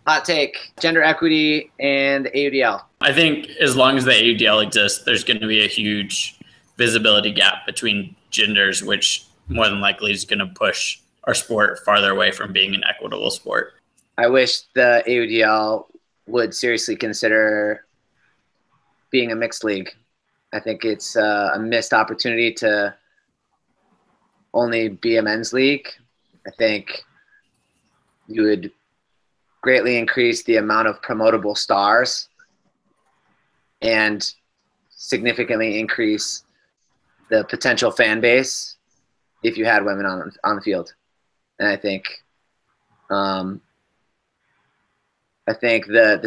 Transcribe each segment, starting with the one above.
Hot take, gender equity and AUDL. I think as long as the AUDL exists, there's going to be a huge visibility gap between genders, which more than likely is going to push our sport farther away from being an equitable sport. I wish the AUDL would seriously consider being a mixed league. I think it's a missed opportunity to only be a men's league. I think you would greatly increase the amount of promotable stars and significantly increase the potential fan base if you had women on the field. And I think the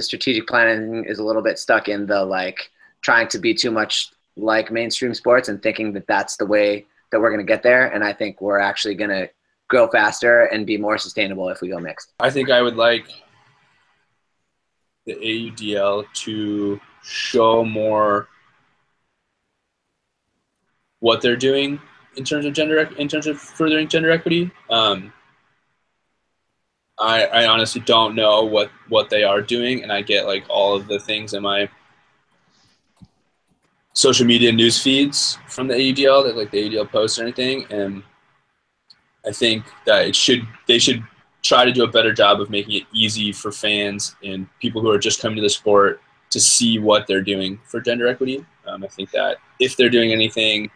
strategic planning is a little bit stuck in the trying to be too much like mainstream sports and thinking that that's the way that we're going to get there. And I think we're actually going to grow faster and be more sustainable if we go mixed. I think I would like the AUDL to show more what they're doing in terms of furthering gender equity. I honestly don't know what they are doing, and I get like all of the things in my social media news feeds from the AUDL that like the AUDL posts or anything, and I think that they should try to do a better job of making it easy for fans and people who are just coming to the sport to see what they're doing for gender equity. I think that if they're doing anything,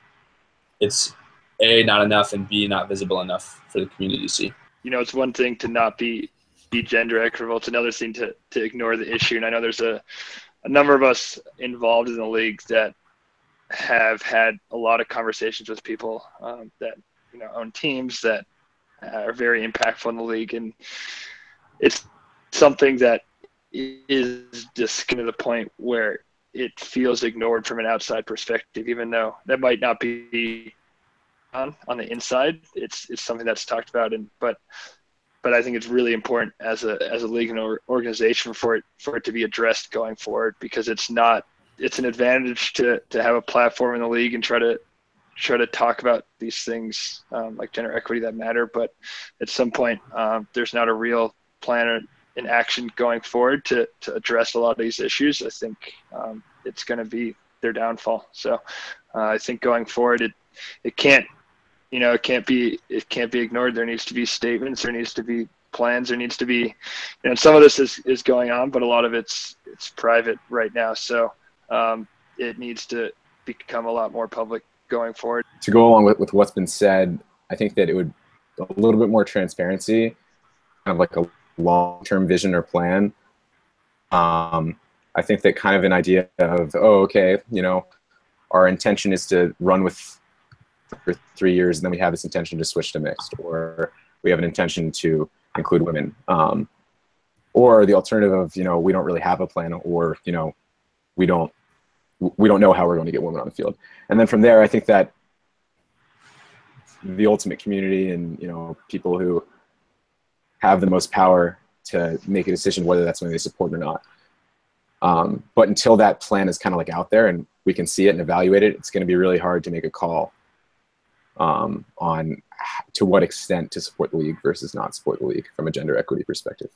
it's A, not enough, and B, not visible enough for the community to see. You know, it's one thing to not be gender equitable. It's another thing to ignore the issue. And I know there's a number of us involved in the leagues that have had a lot of conversations with people that, you know, own teams that are very impactful in the league. And it's something that is just kind of the point where it feels ignored from an outside perspective, even though that might not be on the inside. It's something that's talked about, but I think it's really important as a league and organization for it to be addressed going forward, because it's an advantage to have a platform in the league and try to talk about these things like gender equity that matter. But at some point, there's not a real plan in action going forward to address a lot of these issues. I think it's going to be their downfall. So I think going forward, it can't be ignored. There needs to be statements. There needs to be plans. There needs to be, some of this is going on, but a lot of it's private right now. So it needs to become a lot more public going forward. To go along with what's been said, I think that it would a little bit more transparency, kind of like a long-term vision or plan. I think that kind of an idea of, our intention is to run with for 3 years, and then we have this intention to switch to mixed, or we have an intention to include women, or the alternative of we don't really have a plan, or we don't know how we're going to get women on the field. And then from there, I think that the ultimate community and people who have the most power to make a decision whether that's something they support or not. But until that plan is kind of like out there and we can see it and evaluate it, it's going to be really hard to make a call on to what extent to support the league versus not support the league from a gender equity perspective.